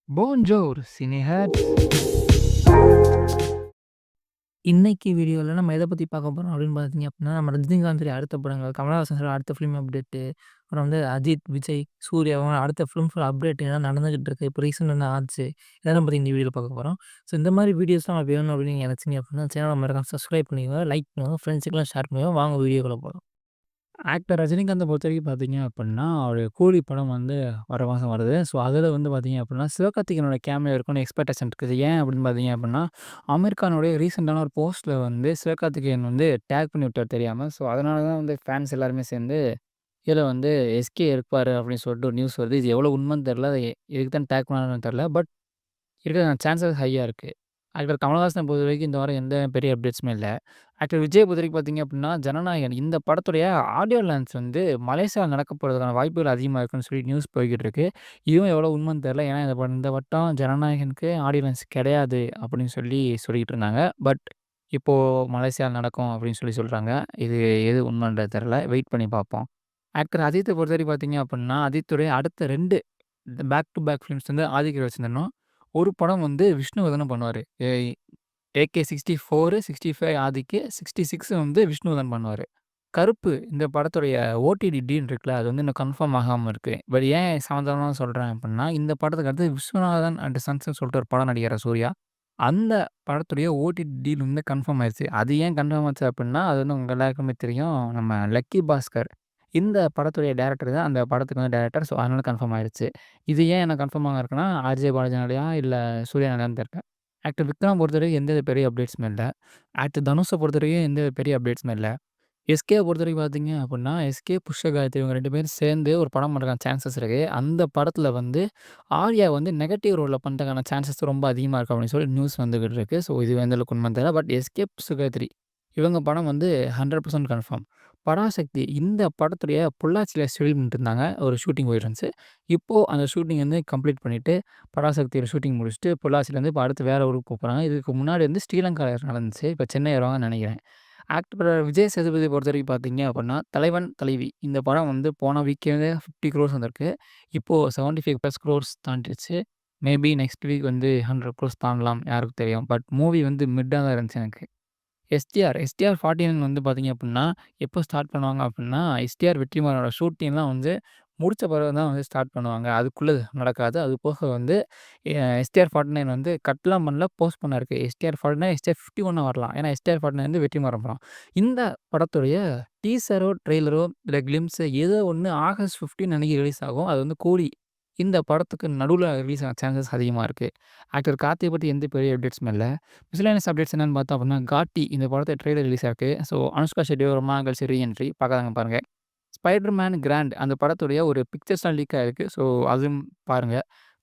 Bonjour, cinéhats. இன்னைக்கு வீடியோல நம்ம எத பத்தி பார்க்க போறோம் அப்படின்னு பார்த்தீங்க அப்படின்னா, நம்ம ரஜினிகாந்துடைய அடுத்த படங்கள், கமலஹாசன் சார் அடுத்த ஃபிலிம் அப்டேட்டு, அப்புறம் வந்து அஜித், விஜய், சூர்யாவும் அடுத்த ஃபிலிம் அப்டேட் என்ன நடந்துகிட்டு இருக்கு. இப்போ ரீசெண்டா என்ன ஆச்சு? இதெல்லாம் பத்தி இந்த வீடியோல பார்க்க போறோம். ஸோ இந்த மாரி வீடியோஸ்லாம் வேணும் அப்படின்னு நீங்க நினைச்சீங்க அப்படின்னா, சேனல மறக்காம சப்ஸ்கிரைப் பண்ணிக்கோங்க, லைக் பண்ணுங்க, ஃப்ரெண்ட்ஸுக்குலாம் ஷேர் பண்ணுங்க. வாங்க வீடியோக்குள்ள போலாம். ஆக்டர் ரஜினிகாந்த பொறுத்தவரைக்கும் பார்த்தீங்க அப்புட்ன்னா, அவருடைய கூலி படம் வந்து வர மாசம் வருது. ஸோ, அதில வந்து பார்த்தீங்க அப்புட்ன்னா, சிவகார்த்திகேயனோட கேமியோ இருக்குன்னு எக்ஸ்பெக்டேஷன் இருக்குது. ஏன் அப்படின்னு பார்த்தீங்க அப்புட்ன்னா, அமீர் கானுடைய ரீசென்ட்டான ஒரு போஸ்ட்ல வந்து சிவகார்த்திகேயன் வந்து டேக் பண்ணி விட்டார் தெரியாம. ஸோ, அதனால தான் வந்து ஃபேன்ஸ் எல்லாருமே சேர்ந்து, இதில வந்து எஸ்கே இருப்பாரு அப்படின்னு சொல்லிட்டு ஒரு நியூஸ் வருது. இது எவ்வளோ உண்மைன்னு தெரியல. அது எதுக்கு தான் டேக் பண்ணாங்கன்னு தெரியல. பட் இருக்க சான்சஸ் ஹையா இருக்கு. ஆக்டர் கமலஹாசன பொறுத்தவரைக்கும் இந்த வாரம் எந்த பெரிய அப்டேட்ஸுமே இல்ல. ஆக்டர் விஜய பொறுத்தவரைக்கும் பார்த்தீங்க அப்டின்னா, ஜனநாயகன் இந்த படத்துடைய ஆடியோ லான்ச் வந்து மலேசியால நடக்க போறதுக்கான வாய்ப்புகள் அதிகமா இருக்குன்னு சொல்லி நியூஸ் போய்க்கிட்டு இருக்கு. இதுவும் எவ்வளோ உண்மைன்னு தெரியல. ஏன்னா இந்த வட்டம் ஜனநாயகனுக்கு ஆடியோ லான்ச் கிடையாது அப்படின்னு சொல்லி சொல்லிக்கிட்டு இருந்தாங்க. பட் இப்போ மலேசியால நடக்கும் அப்படின்னு சொல்லி சொல்றாங்க. இது எது உண்மைன்றது தெரியல. வெயிட் பண்ணி பார்ப்போம். ஆக்டர் அஜித்த பொறுத்தவரைக்கும் பார்த்தீங்க அப்டின்னா, அஜித்துடைய அடுத்த 2 பேக் டு பேக் ஃபிலிம்ஸ் வந்து ஆதிக்க வச்சிருந்தணும். ஒரு படம் வந்து விஷ்ணுவர்தனும் பண்ணுவாரு. ஏகே 64, 65 ஆதிக்கு, 66 வந்து விஷ்ணுவர்தன் பண்ணுவாரு. கருப்பு இந்த படத்துடைய ஓடிடி டீல் இருக்குல்ல, அது வந்து இன்னும் கன்ஃபார்ம் ஆகாம இருக்கு. பட் ஏன் சாதாரணமா சொல்றேன் அப்டின்னா, இந்த படத்துக்கு அடுத்து விஸ்வநாதன் அண்ட் சன்ஸ்ன்னு சொல்லிட்டு ஒரு படம் நடிக்கிறார் சூர்யா. அந்த படத்துடைய ஓடிடி டீல் வந்து கன்ஃபார்ம் ஆயிருச்சு. அது ஏன் கன்ஃபார்ம் ஆச்சு அப்டின்னா, அது வந்து உங்க எல்லாருக்குமே தெரியும். நம்ம லக்கி பாஸ்கர். இந்த படத்துடைய டைரக்டர் தான் அந்த படத்துக்கு வந்து டைரக்டர். ஸோ, அதனால கன்ஃபார்ம் ஆயிருச்சு. இது ஏன் எனக்கு கன்ஃபார்ம் ஆகிருக்குன்னா, ஆர்ஜே பாலாஜினாலயா இல்ல சூர்யானாலயான்னு தெரியல. ஆக்டர் விக்ரம் பொறுத்தவரைக்கும் எந்த பெரிய அப்டேட்ஸுமே இல்ல. ஆக்டர் தனுஷ பொறுத்தவரைக்கும் எந்த பெரிய அப்டேட்ஸுமே இல்ல. எஸ்கே பொறுத்தவரைக்கும் பார்த்தீங்க அப்புட்ன்னா, எஸ்கே, புஷ்பகாயத்ரி இவங்க 2 பேரும் சேர்ந்து ஒரு படம் பண்றதுக்கான சான்சஸ் இருக்கு. அந்த படத்தில வந்து ஆர்யா வந்து நெகட்டிவ் ரோல்ல பண்றதுக்கான சான்சஸ் ரொம்ப அதிகமா இருக்கு அப்படின்னு சொல்லி நியூஸ் வந்துகிட்டு இருக்கு. ஸோ இது எந்த அளவுக்கு உண்மைன்னு தெரியல. பட் எஸ்கே, புஷ்பகாயத்ரி இவங்க படம் வந்து 100% கன்ஃபார்ம். பராசக்தி இந்த படத்துடைய பொள்ளாச்சியில ஷெட்யூல் பண்ணிட்டு இருந்தாங்க. ஒரு ஷூட்டிங் போயிட்டு இருந்துச்சு. இப்போ அந்த ஷூட்டிங் வந்து கம்ப்ளீட் பண்ணிட்டு, பராசக்தியோட ஷூட்டிங் முடிச்சுட்டு பொள்ளாச்சியிலேருந்து இப்போ அடுத்து வேற ஊருக்கு போப்போறாங்க. இதுக்கு முன்னாடி வந்து ஸ்ரீலங்கால நடந்துச்சு. இப்போ சென்னை வருவாங்கன்னு நெனைக்கிறேன். ஆக்டர் விஜய் சேதுபதி பொறுத்தவரைக்கும் பார்த்தீங்க அப்படின்னா, தலைவன், தலைவி இந்த படம் வந்து போன வீக்கெண்டே 50 க்ரோர்ஸ் வந்திருக்கு. இப்போ 75+ க்ரோர்ஸ் தாண்டிருச்சு. மேபி நெக்ஸ்ட் வீக் வந்து 100 க்ரோர்ஸ் தாண்டலாம். யாருக்கு தெரியும். பட் மூவி வந்து மிட்டா தான் இருந்துச்சு எனக்கு. எஸ்டிஆர் 49 வந்து பார்த்தீங்க அப்டின்னா, எப்போ ஸ்டார்ட் பண்ணுவாங்க அப்டின்னா, எஸ்டிஆர் வெற்றிமாறனோட ஷூட்டிங்லாம் வந்து முடிச்ச பிறகு தான் வந்து ஸ்டார்ட் பண்ணுவாங்க. அதுக்குள்ள நடக்காது. அது போக வந்து எஸ்டிஆர் 49 வந்து கட்லாம் பண்ணல, போஸ்ட்போன் இருக்கு. எஸ்டிஆர் 49, எஸ்டிஆர் 51 வரலாம். ஏன்னா எஸ்டிஆர் 49 வந்து வெற்றிமாறன் படம். இந்த படத்துடைய டீசரோ, ட்ரெய்லரோ இல்ல கிளிம்ப்ஸ் ஏதோ ஒண்ணு ஆகஸ்ட் 15 அன்னைக்கு ரிலீஸ் ஆகும். அது வந்து கூலி. இந்த படத்துக்கு நடுவுல ரிலீஸ் ஆக சான்சஸ் அதிகமா இருக்கு. ஆக்டர் கார்த்திய பத்தி எந்த பெரிய அப்டேட்ஸுமே இல்ல. மிஸ்செலேனியஸ் அப்டேட்ஸ் என்னன்னு பார்த்தோம் அப்படின்னா, காட்டி இந்த படத்த ட்ரெய்லர் ரிலீஸ் ஆயிருக்கு. ஸோ, அனுஷ்கா ஷெட்டி ரொம்ப நாள் கழிச்சு ரீஎன்ட்ரி பார்க்காதவங்க பாருங்க. ஸ்பைடர் மேன் கிராண்ட் அந்த படத்துடைய ஒரு பிக்சர்ஸ்லாம் லீக் ஆயிருக்கு. ஸோ, அதுவும் பாருங்க.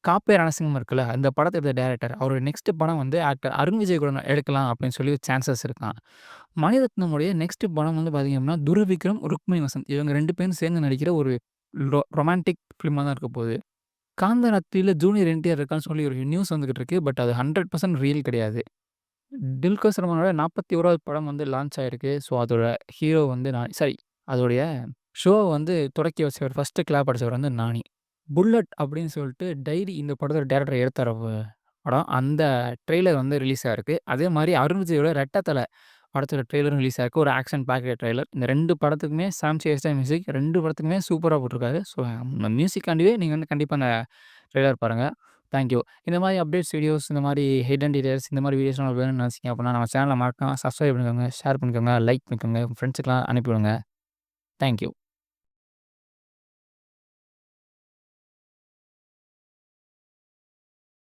காப்பே ரணசிங்கம் இருக்குல்ல, அந்த படத்தோட டைரக்டர் அவரோட நெக்ஸ்ட் படம் வந்து ஆக்டர் அருண் விஜய் கூட எடுக்கலாம் அப்படின்னு சொல்லி சான்சஸ் இருக்காம். மணிரத்னமுடைய நெக்ஸ்ட் படம் வந்து பார்த்தீங்க அப்படின்னா, துருவிக்ரம், ருக்மிணி வசந்த் இவங்க 2 பேரும் சேர்ந்து நடிக்கிற ஒரு ரொமான்டிக் ஃபிலிமா தான் இருக்க போகுது. காந்தாரா 3ல ஜூனியர் என்டிஆர் இருக்கான்னு சொல்லி ஒரு நியூஸ் வந்துகிட்டு இருக்கு. பட் அது 100% ரியல் கிடையாது. துல்கர் சல்மானோட 41வது படம் வந்து லான்ச் ஆயிருக்கு. ஸோ, அதோட ஹீரோ வந்து சாரி அதோடைய ஷோவ வந்து தொடக்கி வச்சவர், ஃபர்ஸ்ட்டு கிளாப் அடிச்சவர் வந்து நானி. புல்லட் அப்படின்னு சொல்லிட்டு டைரி இந்த படத்தோட டைரக்டர் எடுத்தாரு படம். அந்த ட்ரெய்லர் வந்து ரிலீஸ் ஆயிருக்கு. அதே மாரி அருண் விஜயோட ரெட்ட தல படத்தோட ட்ரெய்லரும் ரிலீஸ் ஆயிருக்கு. ஒரு ஆக்ஷன் பேக்கேஜ் ட்ரெய்லர். இந்த 2 படத்துக்குமே சாம் சேஸ் தான் மியூசிக். 2 படத்துக்குமே சூப்பரா போட்டுருக்காரு. ஸோ, மியூசிக்காண்டியே நீங்க வந்து கண்டிப்பா அந்த ட்ரெய்லர் பாருங்க. Thank you. இந்த மாரி அப்டேட்ஸ் வீடியோஸ், இந்த மாரி ஹிடன் டீடைல்ஸ் இந்த மாரி வீடியோஸ்லாம் உங்களுக்கு வேணும்னு நெனச்சீங்க அப்டின்னா, நம்ம சேனல மறக்காம சப்ஸ்கிரைப் பண்ணிக்கோங்க, ஷேர் பண்ணிக்கோங்க, லைக் பண்ணிக்கோங்க, உங்க ஃப்ரெண்ட்ஸுக்குலாம் அனுப்பி விடுங்க. Thank you.